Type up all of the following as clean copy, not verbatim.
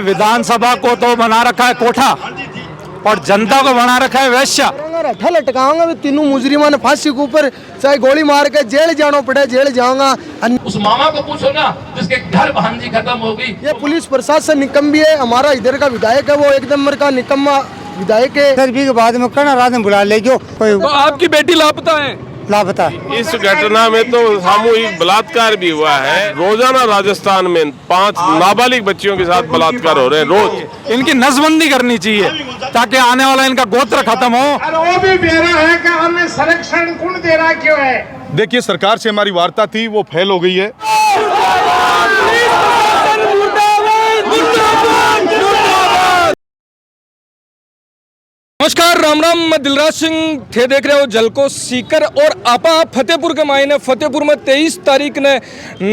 विधानसभा को तो बना रखा है कोठा और जनता को बना रखा है वैश्या। रट्ठा लटकाऊंगा तीनों मुजरिमा ने फांसी के ऊपर, चाहे गोली मार के जेल जाना पड़े जेल जाऊंगा। उस मामा को पूछो ना जिसके घर भांजी खत्म हो गई। ये पुलिस प्रशासन निकम्मी है। हमारा इधर का विधायक है वो एक नंबर का निकम्मा विधायक है। सर्वी के बाद में करना रात में बुला ले जो कोई। तो आपकी बेटी लापता है? लापता। इस घटना में तो सामूहिक बलात्कार भी हुआ है। रोजाना राजस्थान में 5 नाबालिग बच्चियों के साथ बलात्कार हो रहे हैं रोज। इनकी नसबंदी करनी चाहिए ताकि आने वाला इनका गोत्र खत्म हो। वो भी बेरा है कि हमें संरक्षण कौन दे रहा क्यों है। देखिए, सरकार से हमारी वार्ता थी, वो फेल हो गई है। नमस्कार, राम राम। मैं दिलराज सिंह थे, देख रहे हो जलको सीकर और आपा फतेहपुर के मायने। फतेहपुर में 23 तारीख ने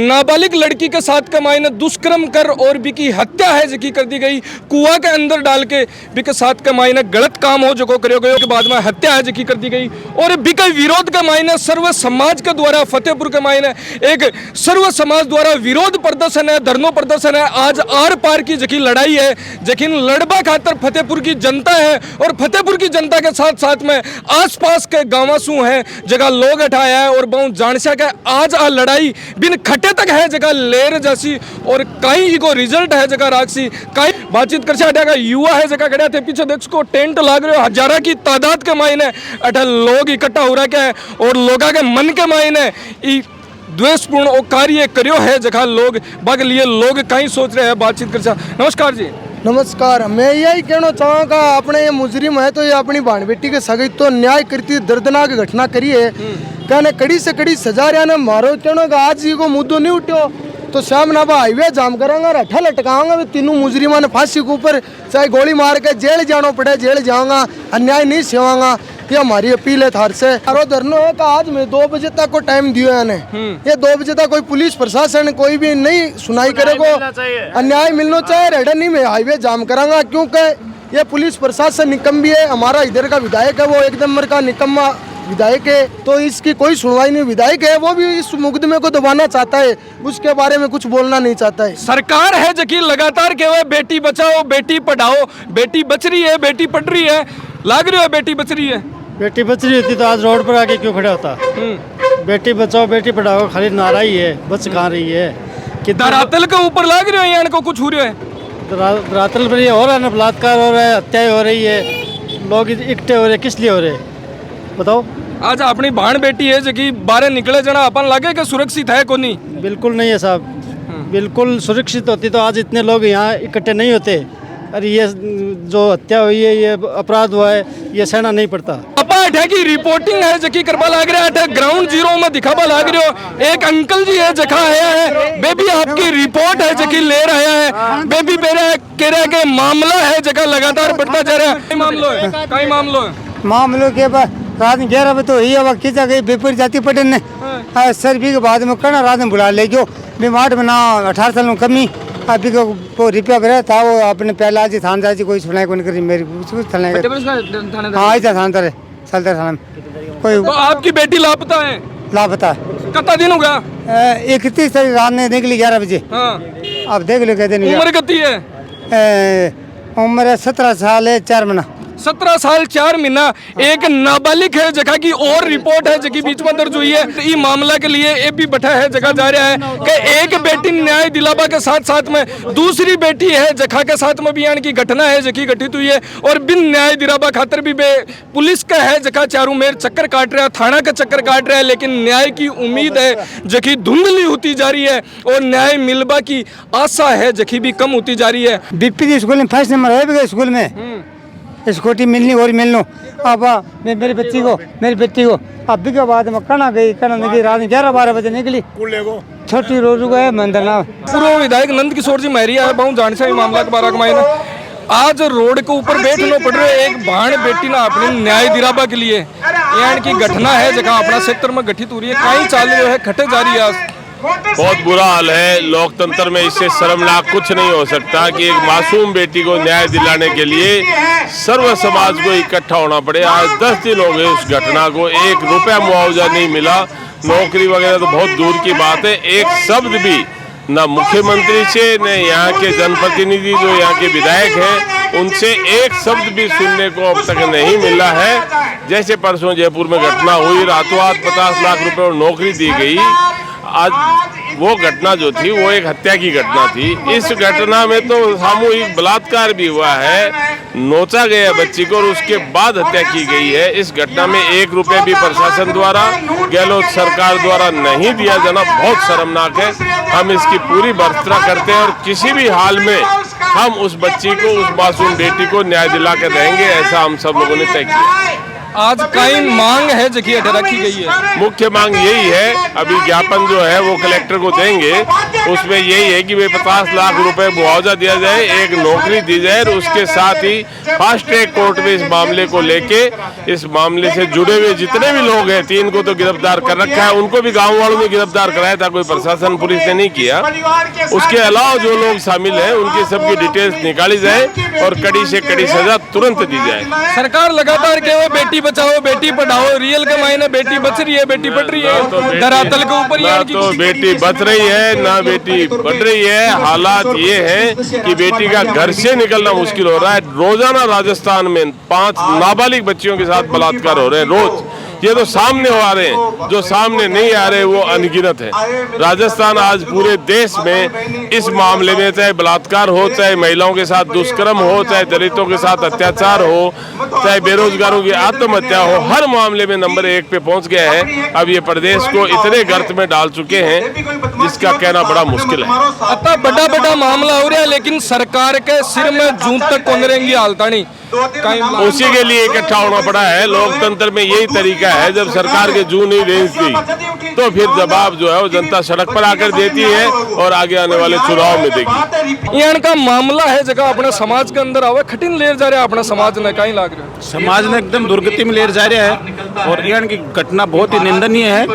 नाबालिग लड़की के साथ के मायने दुष्कर्म कर और बिकी हत्या है जकी कर दी गई। कुआं के अंदर डाल के बिके साथ के मायने गलत काम हो जो करो गयो के बाद में हत्या है जकी कर दी गई। और बिके विरोध के मायने सर्व समाज के द्वारा फतेहपुर के मायने एक सर्व समाज द्वारा विरोध प्रदर्शन है, धरनो प्रदर्शन है। आज आर पार की जकी लड़ाई है, जखिन लड़बा खातर फतेहपुर की जनता है और फतेहपुर की जनता के साथ साथ में आसपास के गाँव सू है जगह लोग हटाया है। और बहुत जानसा के आज आ लड़ाई बिन खटे तक है जगह लेर जैसी और कई को रिजल्ट है जगह राक्षी कई बातचीत कर हटा युवा है जगह खड़े थे। पीछे देख को टेंट लाग रहे हो, हजारा की तादाद के मायने अठा लोग इकट्ठा हो रहा है और लोगा के मन के मायने द्वेषपूर्ण और कार्य करियो है जगह लोग बाग लिए लोग कहीं सोच रहे हैं। बातचीत कर। नमस्कार जी। नमस्कार। मैं यही कहना चाहूँगा, अपने ये मुजरिम है तो ये अपनी भाण बेटी के सगे तो न्याय करती दर्दनाक घटना करी है। कहने कड़ी से कड़ी सजा रहा ने मारो कहने का आज को मुद्दों नहीं उठो तो शाम ना हाईवे जाम करांगा, रट्ठा लटकाऊंगा तीनों मुजरिमा ने फांसी के ऊपर, चाहे गोली मार के जेल जाना पड़े जेल जाऊंगा। अन्याय नहीं सेवांगा, ये हमारी अपील है थार से। धरनो है का आज में 2 बजे तक को टाइम दियो है। ये 2 बजे तक कोई पुलिस प्रशासन कोई भी नहीं सुनाई करेगा, अन्याय मिलना चाहिए। रेडा नहीं मैं हाईवे जाम करांगा क्योंकि ये पुलिस प्रशासन निकम्मी है। हमारा इधर का विधायक है वो एक नंबर का निकम्मा विधायक है, तो इसकी कोई सुनवाई नहीं। विधायक है वो भी इस मुकदमे को दबाना चाहता है, उसके बारे में कुछ बोलना नहीं चाहता है। सरकार है जकी लगातार कहे बेटी बचाओ बेटी पढ़ाओ, बेटी बच रही है बेटी पढ़ रही है, लाग रही है बेटी बच रही है। बेटी बच रही होती तो आज रोड पर आके क्यों खड़ा होता। बेटी बचाओ बेटी पढ़ाओ खाली नारा ही है, बच कहाँ रही है। कितना रातल के ऊपर लाग रही है, यहाँ को कुछ हो रहा है। रातल पर हो रहा है ना, बलात्कार हो रहा है, हत्याएं हो रही है, लोग इकट्ठे हो रहे, किस लिए हो रहे बताओ। आज अपनी भाण बेटी है जकी बाहर निकले जना अपन लगे कि सुरक्षित है को नहीं? बिल्कुल नहीं है साहब, बिल्कुल सुरक्षित होती तो आज इतने लोग यहाँ इकट्ठे नहीं होते। अरे ये जो हत्या हुई है, ये अपराध हुआ है, ये सहना नहीं पड़ता। अठे की रिपोर्टिंग है जकी करवा लाग रहा है, ग्राउंड जीरो में दिखावा लाग रहे हो। एक अंकल जी है जखा आया है, बेबी आपकी रिपोर्ट है जकी ले रहा है। बेबी कह रहा है कि मामला है जगह लगातार बढ़ता जा रहा है। कई मामलों के बाद रात में 11 बजे तो ही अब खींचा गई विपरीत जाति पटेल ने सर्वी के बाद में करना रात में बुला ले जो बीमार बना 18 साल में कमी अभी को रिपेयर करे था वो अपने पहले आज थान जाए कोई सुनाई कौन करी मेरी थाने हाँ ऐसा थान तरे चलते थाना में कोई। तो आपकी बेटी लापता है? लापता है। कितना दिन हो गया? 31 तारीख रात में निकली 11 बजे। अब देख लो कहते नहीं। उम्र कितनी है? उम्र 17 साल है 4 महीना। 17 साल 4 महीना। एक नाबालिग है जगह की और रिपोर्ट है जगह बीच में दर्ज हुई है। ये मामला के लिए ये भी बैठा है जगह जा रहा है कि एक बेटी न्याय दिलावा के साथ साथ में दूसरी बेटी है जगह के साथ में भी की घटना है जगह घटित हुई है और बिन न्याय दिलावा खातर भी पुलिस का है जगह चारों मेर चक्कर काट रहा है, थाना का चक्कर काट रहा है, लेकिन न्याय की उम्मीद है जगह धुंधली होती जा रही है और न्याय मिलवा की आशा है जगह भी कम होती जा रही है। बीपी स्कूल में फर्स्ट नंबर है स्कूल में स्कूटी मिलनी और मिलनो। अब मेरी बच्ची को अभी के बाद में कना निकली रात 11-12 बजे निकली छोटी रोजू है मंदिर ना। पूर्व विधायक नंद किशोर जी महरिया है बहुत जान से मामला के बारे में आज रोड के ऊपर बैठना पड़ रहा है। एक भाण बेटी ना अपने न्याय दिलावा के लिए यहाँ की घटना है जगह अपना क्षेत्र में गठित हो रही है, कहीं चाल रही है, खटे जा रही है। बहुत बुरा हाल है। लोकतंत्र में इससे शर्मनाक कुछ नहीं हो सकता कि एक मासूम बेटी को न्याय दिलाने के लिए सर्व समाज को इकट्ठा होना पड़े। आज 10 दिन हो गए उस घटना को, 1 रुपया मुआवजा नहीं मिला, नौकरी वगैरह तो बहुत दूर की बात है, एक शब्द भी ना मुख्यमंत्री से न यहाँ के जनप्रतिनिधि जो यहाँ के विधायक हैं उनसे एक शब्द भी सुनने को अब तक नहीं मिला है। जैसे परसों जयपुर में घटना हुई, रातों रात 50 लाख रुपए और नौकरी दी गई, आज वो घटना जो थी वो एक हत्या की घटना थी। इस घटना में तो सामूहिक बलात्कार भी हुआ है, नोचा गया बच्ची को और उसके बाद हत्या की गई है। इस घटना में 1 रुपये भी प्रशासन द्वारा, गहलोत सरकार द्वारा नहीं दिया जाना बहुत शर्मनाक है। हम इसकी पूरी भर्त्सना करते हैं और किसी भी हाल में हम उस बच्ची को, उस मासूम बेटी को न्याय दिला कर रहेंगे, ऐसा हम सब लोगों ने तय किया। आज कई मांग है जगह रखी गई है। मुख्य मांग यही है, अभी ज्ञापन जो है वो कलेक्टर को देंगे, उसमें यही है कि वे 50 लाख रुपए मुआवजा दिया जाए, एक नौकरी दी जाए और उसके साथ ही फास्ट ट्रैक कोर्ट में इस मामले को लेके, इस मामले से जुड़े हुए जितने भी लोग हैं, 3 को तो गिरफ्तार कर रखा है, उनको भी गाँव वालों ने गिरफ्तार कराया था, कोई प्रशासन पुलिस ने नहीं किया। उसके अलावा जो लोग शामिल हैं उनकी सबकी डिटेल्स निकाली जाए और कड़ी से कड़ी सजा तुरंत दी जाए। सरकार लगातार कहे बेटी बचाओ बेटी पढ़ाओ, रियल के मायने बेटी बच रही है, बेटी बढ़ रही है, धरातल के ऊपर ना तो बेटी बच रही है ना बेटी बढ़ रही है। हालात ये है कि बेटी का घर से निकलना मुश्किल हो रहा है। रोजाना राजस्थान में 5 नाबालिग बच्चियों के साथ बलात्कार हो रहे हैं रोज। ये तो सामने आ रहे हैं, जो सामने नहीं आ रहे वो अनगिनत है। राजस्थान आज पूरे देश में इस मामले में, चाहे बलात्कार हो, चाहे महिलाओं के साथ दुष्कर्म हो, चाहे दलितों के साथ अत्याचार हो, चाहे बेरोजगारों की आत्महत्या हो, हर मामले में नंबर 1 पे पहुंच गया है। अब ये प्रदेश को इतने गर्त में डाल चुके हैं जिसका कहना बड़ा मुश्किल है। अतः बड़ा मामला हो रहा है, लेकिन सरकार के सिर में जूं तक कौन रहेंगी हालतानी, उसी के लिए इकट्ठा होना पड़ा है। लोकतंत्र में यही तरीका है, जब सरकार के जू नहीं रेंजती तो फिर जवाब जो है वो जनता सड़क पर आकर देती है और आगे आने वाले चुनाव में देगी। यहाँ का मामला है जगह अपने समाज के अंदर आवे खटिन ले जा रहा है, अपना समाज ने कहीं लाग रहा है, समाज ने एकदम दुर्गति में ले जा रहा है और यहाँ की घटना बहुत ही निंदनीय है।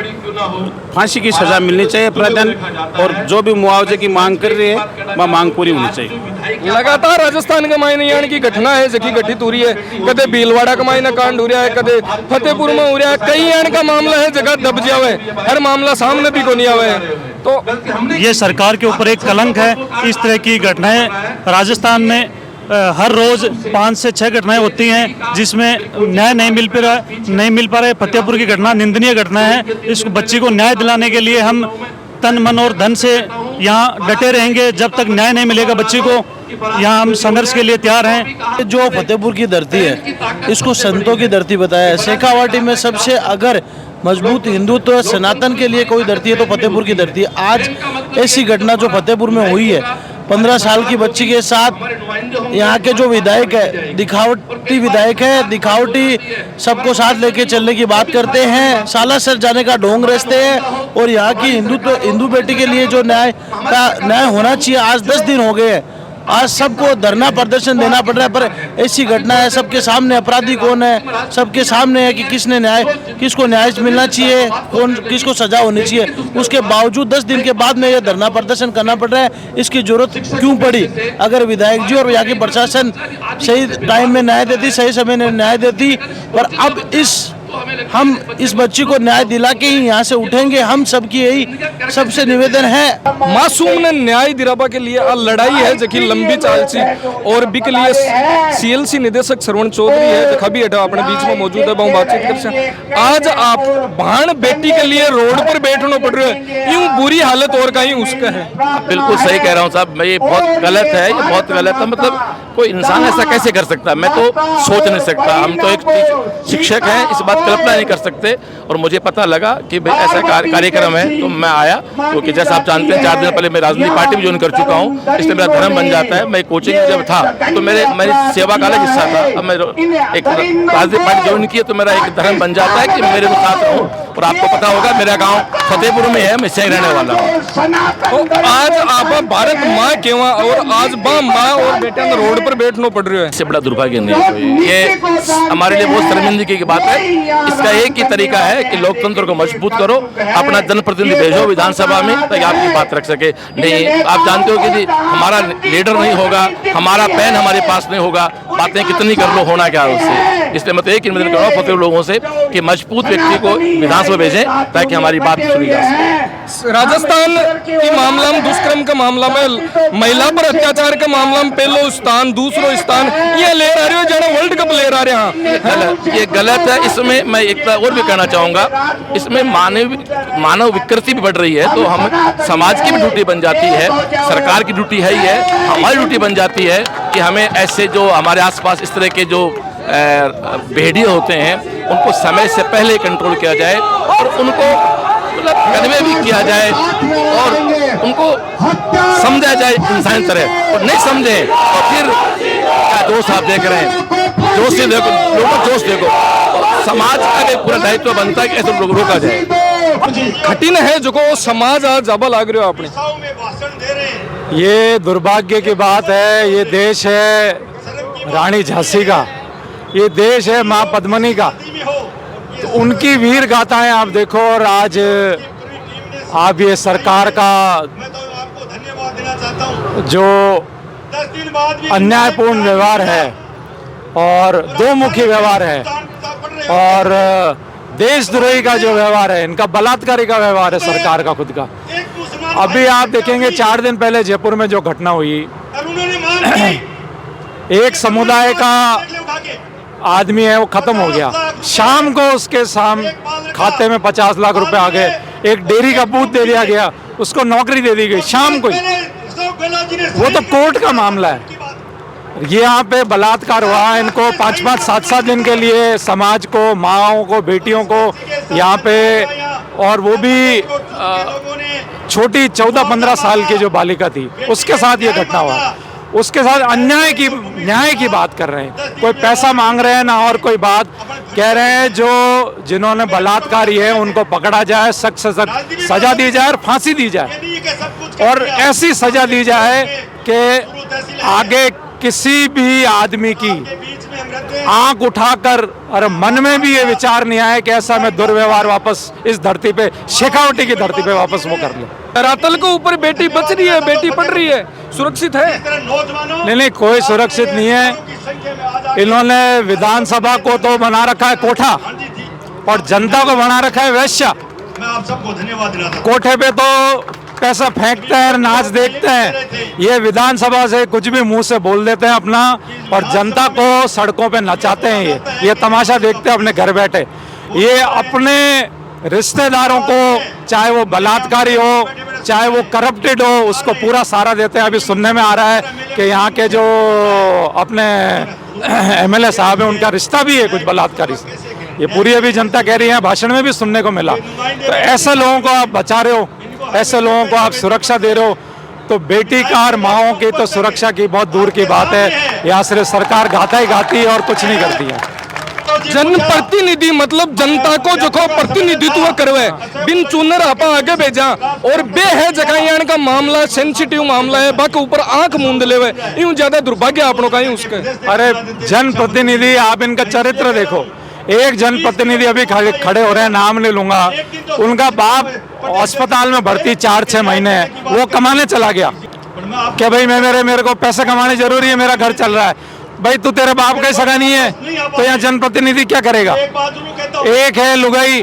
फांसी की सजा मिलनी चाहिए प्रतिदिन और जो भी मुआवजे की मांग कर रही है वह मांग पूरी होनी चाहिए। लगातार राजस्थान के मायने यहाँ की घटना है जबकि घटित हो रही है, कदे भीलवाड़ा का मायने कांड हो रहा है, कदे फतेहपुर में हो रहा है, कई यहाँ का मामला है जगह दब जावे, हर मामला सामने भी को नहीं आवे। तो ये सरकार के ऊपर एक कलंक है। इस तरह की घटनाएं राजस्थान में हर रोज 5 से 6 घटनाएं होती हैं जिसमें न्याय नहीं मिल पा रहा है। फतेहपुर की घटना निंदनीय घटना है। इस बच्ची को न्याय दिलाने के लिए हम तन मन और धन से यहाँ डटे रहेंगे। जब तक न्याय नहीं मिलेगा बच्ची को, यहाँ हम संघर्ष के लिए तैयार हैं। जो फतेहपुर की धरती है इसको संतों की धरती बताया है। शेखावाटी में सबसे अगर मजबूत हिंदुत्व सनातन के लिए कोई धरती है तो फतेहपुर की धरती है। आज ऐसी घटना जो फतेहपुर में हुई है, 15 साल की बच्ची के साथ, यहाँ के जो विधायक है दिखावटी विधायक है, दिखावटी सबको साथ लेके चलने की बात करते हैं, सालासर जाने का ढोंग रचते हैं और यहाँ की हिंदू बेटी के लिए जो न्याय होना चाहिए, आज 10 दिन हो गए हैं, आज सबको धरना प्रदर्शन देना पड़ रहा है। पर ऐसी घटना है, सबके सामने अपराधी कौन है, सबके सामने है कि किसको न्याय मिलना चाहिए, किसको सजा होनी चाहिए। उसके बावजूद 10 दिन के बाद में ये धरना प्रदर्शन करना पड़ रहा है। इसकी जरूरत क्यों पड़ी? अगर विधायक जी और यहाँ की प्रशासन सही टाइम में न्याय देती, सही समय में न्याय देती, पर अब हम इस बच्ची को न्याय दिला के ही यहाँ से उठेंगे। हम सबकी यही सबसे निवेदन है। मासूम ने न्याय दिलावा के लिए लड़ाई है जबकि लंबी चाल सी और भी के लिए सीएलसी निदेशक श्रवण चौधरी है जो भी अपने बीच में मौजूद है, बहुत बातचीत कर सकते। आज आप भाण बेटी के लिए रोड पर बैठना पड़ रहा है, यूं बुरी हालत और कहीं उसका है। बिल्कुल सही कह रहा हूँ साहब, ये बहुत गलत है, ये बहुत गलत है। मतलब कोई इंसान ऐसा कैसे कर सकता है, मैं तो सोच नहीं सकता। हम तो एक शिक्षक हैं, इस बात कल्पना नहीं कर सकते। और मुझे पता लगा कि भाई ऐसा कार्यक्रम है तो मैं आया, क्योंकि जैसा आप जानते हैं 4 दिन पहले मैं राजनीतिक पार्टी भी ज्वाइन कर चुका हूँ, इसलिए मेरा धर्म बन जाता है। मैं कोचिंग जब था तो मेरी सेवा का अलग हिस्सा था। अब मैं एक राजनीतिक पार्टी ज्वाइन की तो मेरा एक धर्म बन जाता है कि मेरे साथ रहूँ। और आपको पता होगा मेरा गाँव फतेहपुर में है, मैं सही रहने वाला हूँ। तो आज आप भारत माँ केवा और आज माँ और बेटे रोड पर बैठना पड़ रहा है, इससे बड़ा दुर्भाग्य नहीं है। ये हमारे लिए बहुत शर्मिंदगी की बात है इसका एक ही तरीका है कि लोकतंत्र को मजबूत करो, अपना जनप्रतिनिधि भेजो विधानसभा में ताकि आपकी बात रख सके। नहीं, आप जानते हो कि यदि हमारा लीडर नहीं होगा, हमारा पैन हमारे पास नहीं होगा, बातें कितनी कर लो, होना क्या उससे। इसलिए मैं तो एक ही निवेदन कर रहा हूँ फतेह लोगों से कि मजबूत व्यक्ति को विधानसभा भेजें ताकि हमारी बात सुनी जा सके। राजस्थान की मामला में, दुष्कर्म का मामला में, महिला पर अत्याचार के मामला में पहलो स्थान, दूसरो स्थान ये ले रहे हो, जाना वर्ल्ड कप ले रहे हैं। ये गलत है। इसमें मैं एक और भी कहना चाहूंगा, इसमें मानव विकृति भी बढ़ रही है, तो हम समाज की भी ड्यूटी बन जाती है, सरकार की ड्यूटी है ही है, हमारी ड्यूटी बन जाती है कि हमें ऐसे जो हमारे आसपास इस तरह के जो भेड़िए होते हैं उनको समय से पहले कंट्रोल किया जाए और उनको मतलब कन्वे भी किया जाए और उनको समझा जाए इंसान तरह। और नहीं समझे तो फिर क्या दोष आप देख रहे हैं, जोश से देखो, लोगों जोश देखो, समाज का भी पूरा दायित्व बनता है कि ऐसे लोग रोका जाए। कठिन है जो को समाज आज जब लाग रहे हो आपने। ये दुर्भाग्य की बात है। ये देश है रानी झांसी का, ये देश है माँ पद्मिनी का, तो उनकी वीर गाथाएं आप देखो। और आज आप ये सरकार का जो अन्यायपूर्ण व्यवहार है और दो मुखी व्यवहार है और देशद्रोही का जो व्यवहार है, इनका बलात्कारी का व्यवहार है सरकार का खुद का। अभी आप देखेंगे 4 दिन पहले जयपुर में जो घटना हुई, एक समुदाय का आदमी है वो खत्म हो गया, शाम को उसके खाते में 50 लाख रुपए आ गए, एक डेयरी का बूथ दे दिया गया, उसको नौकरी दे दी गई शाम को ही। वो तो कोर्ट का मामला है। ये यहाँ पे बलात्कार हुआ, इनको 5-5, 7-7 दिन के लिए समाज को, माँओं को, बेटियों को यहाँ पे, और वो भी छोटी 14-15 साल की जो बालिका थी उसके साथ ये घटना हुआ। उसके साथ न्याय की बात कर रहे हैं, कोई पैसा मांग रहे हैं ना और कोई बात कह रहे हैं। जो जिन्होंने बलात्कारी है उनको पकड़ा जाए, सख्त से सख्त सजा दी जाए और फांसी दी जाए, और ऐसी सजा दी जाए कि आगे किसी भी आदमी की आंख उठाकर और मन में भी ये विचार नहीं आए कि ऐसा मैं दुर्व्यवहार वापस इस धरती पे, शेखावटी की धरती पे वापस वो कर ले। धरातल के ऊपर बेटी बच रही है, बेटी पढ़ रही है, सुरक्षित है? नहीं, कोई सुरक्षित नहीं है। इन्होंने विधानसभा को तो बना रखा है कोठा और जनता को बना रखा है वेश्या। कोठे पे तो पैसा फेंकते हैं, नाच देखते हैं, ये विधानसभा से कुछ भी मुंह से बोल देते हैं अपना, और जनता को सड़कों पे नचाते हैं। ये तमाशा देखते हैं अपने घर बैठे। ये अपने रिश्तेदारों को, चाहे वो बलात्कारी हो, चाहे वो करप्टेड हो, उसको पूरा सहारा देते हैं। अभी सुनने में आ रहा है कि यहाँ के जो अपने MLA साहब हैं उनका रिश्ता भी है कुछ बलात्कारी से। ये पूरी अभी जनता कह रही है, भाषण में भी सुनने को मिला। तो ऐसे लोगों को आप बचा रहे हो, ऐसे लोगों को आप सुरक्षा दे रहे हो, तो बेटी का और माओं की तो सुरक्षा की बहुत दूर की बात है। यहाँ सिर्फ सरकार गाता ही गाती है और कुछ नहीं करती है। जनप्रतिनिधि मतलब जनता को जो प्रतिनिधित्व करवे, बिन चुनर आपा आगे भेजा, और बे है जगह का मामला सेंसिटिव मामला है, बाकी ऊपर आंख मूंद लेवे, यूं ज्यादा दुर्भाग्य आप लोग का ही उसके। अरे जनप्रतिनिधि, आप इनका चरित्र देखो। एक जनप्रतिनिधि अभी खड़े हो रहे हैं, नाम नहीं लूंगा, उनका बाप अस्पताल में भर्ती 4-6 महीने है, वो कमाने चला गया कि भाई मेरे को पैसे कमाने जरूरी है, मेरा घर चल रहा है। भाई तू तेरे बाप का ही सगा नहीं है तो यहाँ जनप्रतिनिधि क्या करेगा? एक है लुगाई,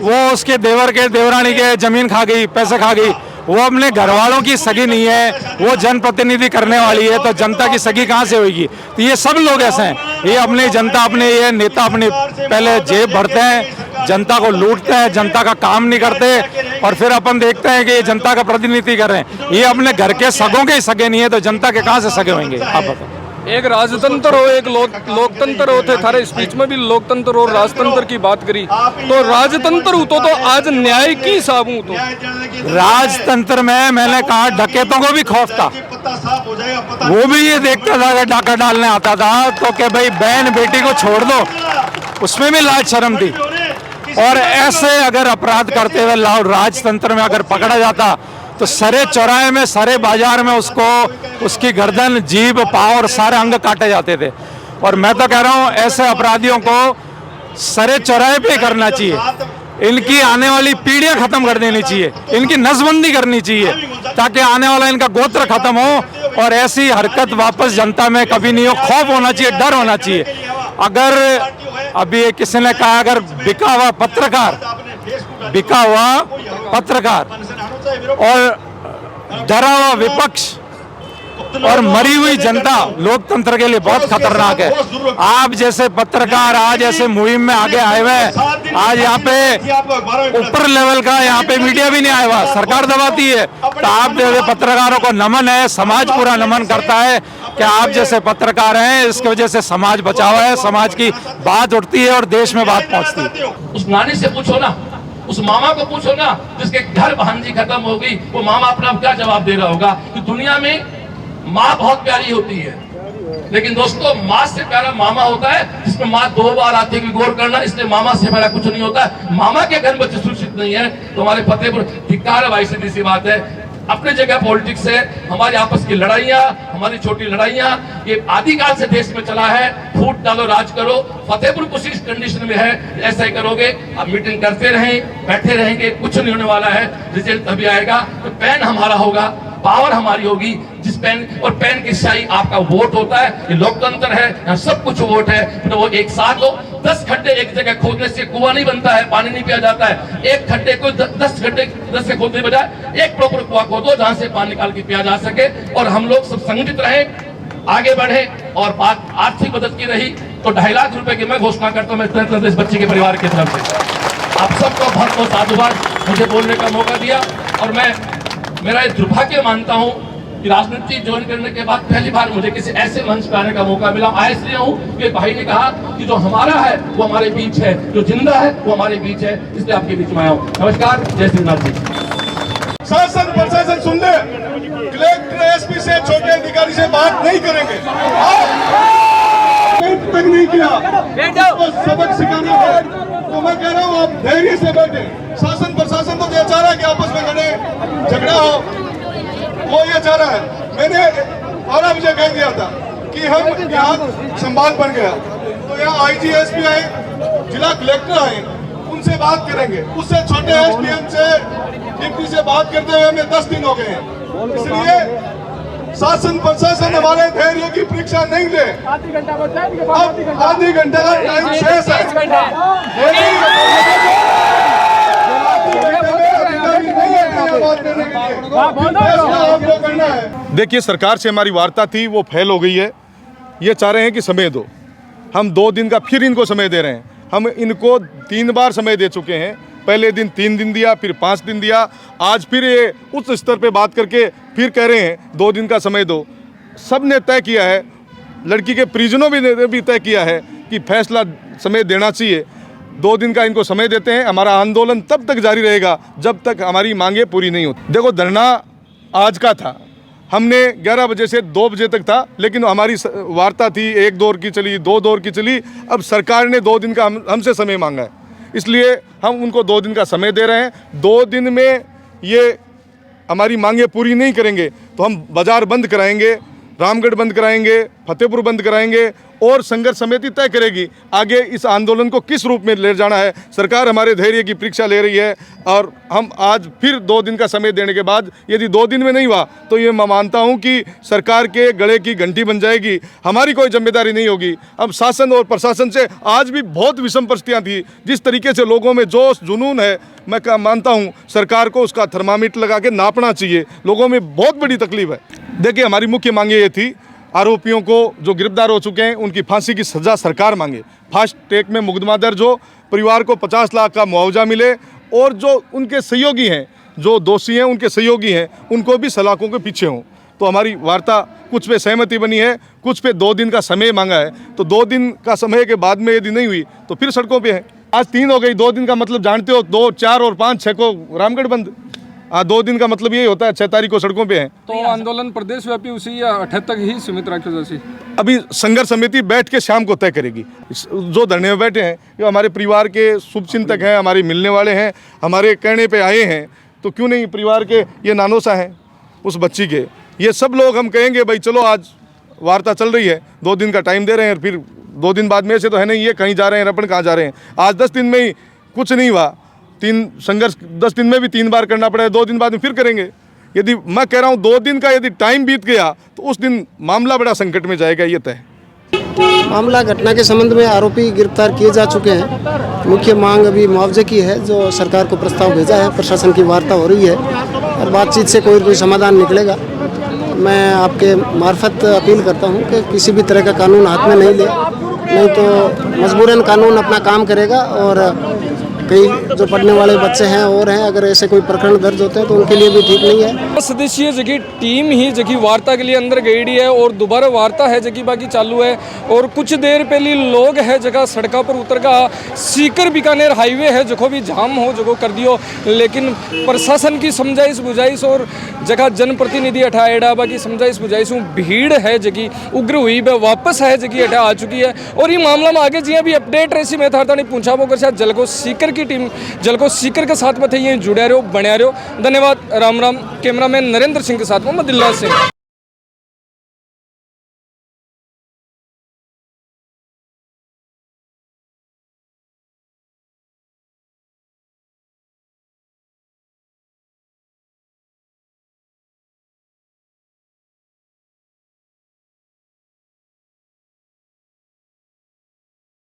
वो उसके देवर के देवरानी के जमीन खा गई, पैसे खा गई, वो अपने घर वालों की सगी नहीं है, वो जनप्रतिनिधि करने वाली है, तो जनता की सगी कहाँ से होगी? तो ये सब लोग ऐसे हैं, ये अपनी जनता, अपने ये नेता अपनी पहले जेब भरते हैं, जनता को लूटते हैं, जनता का काम नहीं करते, और फिर अपन देखते हैं कि ये जनता का प्रतिनिधि कर रहे हैं। ये अपने घर के सगों के ही सगे नहीं है, तो जनता के कहाँ से सगे होंगे? आप बताओ। एक राजतंत्र हो, एक लोकतंत्र होते, थारे स्पीच में भी लोकतंत्र और राजतंत्र की बात करी, तो राजतंत्र हो तो आज न्याय की हिसाब हूँ तो राजतंत्र में मैंने कहा डकैतों को भी खौफ था, वो भी ये देखता था कि डाका डालने आता था तो कि भाई बहन बेटी को छोड़ दो, उसमें भी लाज शर्म थी। और ऐसे अगर अपराध करते हुए राजतंत्र में अगर पकड़ा जाता तो सारे चौराहे में, सारे बाजार में उसको, उसकी गर्दन, जीभ, पाँव और सारे अंग काटे जाते थे। और मैं तो कह रहा हूँ ऐसे अपराधियों को सरे चौराहे पे करना चाहिए। इनकी आने वाली पीढ़ियां खत्म कर देनी चाहिए, इनकी नसबंदी करनी चाहिए ताकि आने वाला इनका गोत्र खत्म हो और ऐसी हरकत वापस जनता में कभी नहीं हो। खौफ होना चाहिए, डर होना चाहिए। अगर अभी किसी ने कहा अगर बिका हुआ पत्रकार और डरा हुआ विपक्ष और मरी हुई जनता लोकतंत्र के लिए बहुत खतरनाक है। आप जैसे पत्रकार आज ऐसे मुहिम में आगे आए हुए हैं, आज यहाँ पे ऊपर लेवल का यहाँ पे मीडिया भी नहीं आया हुआ, सरकार दबाती है, तो आप जैसे पत्रकारों को नमन है, समाज पूरा नमन करता है कि आप जैसे पत्रकार हैं। इसकी वजह से समाज बचा हुआ है, समाज की बात उठती है और देश में बात पहुंचती है। उस नानी से पूछो ना, उस मामा को पूछो ना जिसके घर भांजी खत्म हो गई, वो मामा अपना क्या जवाब दे रहा होगा कि दुनिया में माँ बहुत प्यारी होती है, लेकिन दोस्तों माँ से प्यारा मामा होता है जिसमें माँ 2 बार आती है गौर करना, इसलिए मामा से प्यारा कुछ नहीं होता है। मामा के घर बच्चे सुरक्षित नहीं है तो हमारे फतेहपुर धिक्कार है भाई, सीधी सी बात है। अपने जगह पॉलिटिक्स है, हमारी आपस की लड़ाइयाँ, हमारी छोटी लड़ाइयाँ, ये आदिकाल से देश में चला है। फूट डालो राज करो, फतेहपुर कुछ इस कंडीशन में है, ऐसा ही करोगे आप मीटिंग करते रहें, बैठे रहेंगे, कुछ नहीं होने वाला है। रिजल्ट तभी आएगा तो पेन हमारा होगा, पावर हमारी होगी, जिस पेन और पेन की स्याही आपका वोट होता है। ये लोकतंत्र है, यहाँ सब कुछ वोट है। तो वो एक साथ हो, 10 खड्डे एक जगह खोदने से कुआं नहीं बनता है, पानी नहीं पिया जाता है। एक खड्डे को 10 खड्डे 10 से खोदने बजाय एक प्रॉपर कुआं खोदो जहां से पानी निकाल के पिया जा सके। और हम लोग सब संगठित रहे, आगे बढ़े। और बात आर्थिक मदद की रही तो 2.5 लाख रुपए की मैं घोषणा करता हूँ मैं इस बच्चे के परिवार की तरफ से। आप सबको बहुत बहुत साधुवाद, मुझे बोलने का मौका दिया। और मैं मेरा दुर्भाग्य मानता हूं कि राजनीति ज्वाइन करने के बाद पहली बार मुझे किसी ऐसे मंच पर आने का मौका मिला। आया इसलिए हूं कि भाई ने कहा कि जो हमारा है वो हमारे बीच है, जो जिंदा है वो हमारे बीच है, इसलिए आपके बीच में आया हूं। नमस्कार, जय श्रीनाथ जी। शासन प्रशासन सुन ले, कलेक्टर एसपी से छोटे अधिकारी से बात नहीं करेंगे, तक नहीं किया तो सबक सिखाना है। तो मैं कह रहा हूँ आप धैर्य से बैठे। शासन प्रशासन तो ये चाह रहा है कि आपस में लड़े झगड़ा हो, वो ये चाह रहा है। मैंने 12 बजे कह दिया था कि हम यहाँ संभाग बन गया तो यहाँ आईजी एसपी आए, जिला कलेक्टर आए, उनसे बात करेंगे। उससे छोटे एसडीएम से डिप्टी से बात करते हुए हमें 10 दिन हो गए हैं। इसलिए शासन प्रशासन हमारे धैर्य की परीक्षा नहीं ले। आधी घंटा का टाइम शेष है। देखिए, सरकार से हमारी वार्ता थी, वो फेल हो गई है। ये चाह रहे हैं कि समय दो, हम 2 दिन का फिर इनको समय दे रहे हैं। हम इनको 3 बार समय दे चुके हैं। पहले दिन 3 दिन दिया, फिर 5 दिन दिया, आज फिर ये उच्च स्तर पे बात करके फिर कह रहे हैं 2 दिन का समय दो। सब ने तय किया है, लड़की के परिजनों ने भी तय किया है कि फैसला समय देना चाहिए। 2 दिन का इनको समय देते हैं। हमारा आंदोलन तब तक जारी रहेगा जब तक हमारी मांगे पूरी नहीं होती। देखो, धरना आज का था, हमने 11 बजे से 2 बजे तक था, लेकिन हमारी वार्ता थी 1 दौर की चली, 2 दौर की चली। अब सरकार ने 2 दिन का हमसे समय मांगा है, इसलिए हम उनको 2 दिन का समय दे रहे हैं। 2 दिन में ये हमारी मांगे पूरी नहीं करेंगे तो हम बाजार बंद कराएंगे, रामगढ़ बंद कराएंगे, फतेहपुर बंद कराएंगे और संघर्ष समिति तय करेगी आगे इस आंदोलन को किस रूप में ले जाना है। सरकार हमारे धैर्य की परीक्षा ले रही है और हम आज फिर 2 दिन का समय देने के बाद यदि 2 दिन में नहीं हुआ तो ये मैं मानता हूं कि सरकार के गले की घंटी बन जाएगी, हमारी कोई जिम्मेदारी नहीं होगी। अब शासन और प्रशासन से आज भी बहुत विषम परिस्थितियाँ थी। जिस तरीके से लोगों में जोश जुनून है, मैं मानता हूँ सरकार को उसका थर्मामीटर लगा के नापना चाहिए। लोगों में बहुत बड़ी तकलीफ है। देखिए, हमारी मुख्य मांगे ये थी, आरोपियों को जो गिरफ्तार हो चुके हैं उनकी फांसी की सज़ा सरकार मांगे, फास्ट ट्रैक में मुकदमा दर्ज हो, परिवार को 50 लाख का मुआवजा मिले और जो उनके सहयोगी हैं, जो दोषी हैं, उनके सहयोगी हैं, उनको भी सलाखों के पीछे हों। तो हमारी वार्ता कुछ पे सहमति बनी है, कुछ पे 2 दिन का समय मांगा है। तो 2 दिन का समय के बाद में यदि नहीं हुई तो फिर सड़कों पे है। आज 3 हो गई, 2 दिन का मतलब जानते हो, 2, 4 और 5, 6 को रामगढ़ बंद। 2 दिन का मतलब यही होता है, 6 तारीख को सड़कों पे हैं। तो आंदोलन प्रदेश व्यापी उसी या 8 तक ही सीमित रखे जैसी? अभी संघर्ष समिति बैठ के शाम को तय करेगी। जो धरने में बैठे हैं ये हमारे परिवार के शुभचिंतक हैं, हमारे मिलने वाले हैं, हमारे कहने पे आए हैं। तो क्यों नहीं परिवार के ये नानोसा हैं उस बच्ची के, ये सब लोग हम कहेंगे भाई चलो आज वार्ता चल रही है, 2 दिन का टाइम दे रहे हैं, फिर 2 दिन बाद में से तो है नहीं, ये कहीं जा रहे हैं, रपन कहाँ जा रहे हैं। आज 10 दिन में ही कुछ नहीं हुआ, 3 संघर्ष 10 दिन में भी 3 बार करना पड़ेगा, 2 दिन बाद में फिर करेंगे। यदि मैं कह रहा हूँ 2 दिन का यदि टाइम बीत गया तो उस दिन मामला बड़ा संकट में जाएगा, ये तय। मामला घटना के संबंध में आरोपी गिरफ्तार किए जा चुके हैं। मुख्य मांग अभी मुआवजे की है, जो सरकार को प्रस्ताव भेजा है। प्रशासन की वार्ता हो रही है और बातचीत से कोई समाधान निकलेगा। मैं आपके मार्फत अपील करता हूं कि किसी भी तरह का कानून हाथ में नहीं ले, नहीं तो मजबूरन कानून अपना काम करेगा। और कई जो पढ़ने वाले बच्चे हैं और हैं, अगर ऐसे कोई प्रकरण दर्ज होते हैं तो उनके लिए भी ठीक नहीं है। सदस्यीय जगह टीम ही जगह वार्ता के लिए अंदर गई है और दोबारा वार्ता है जगह बाकी चालू है। और कुछ देर पहले लोग है जगह सड़कों पर उतर का सीकर बीकानेर हाईवे है जो भी जाम हो जो कर दियो, लेकिन प्रशासन की समझाइश बुझाइश और जगह जनप्रतिनिधि हटा एडा बाकी समझाइश बुझाइश भीड़ है जगह उग्र हुई वापस है जगह हटा आ चुकी है। और ये मामला में आगे जी भी अपडेट रही मैं था नहीं पूछा वो कर जलको सीकर की टीम जलको सीकर के साथ में थे ये जुड़े रहो बने रहो। धन्यवाद। राम राम। कैमरामैन नरेंद्र सिंह के साथ में दिल्ला सिंह।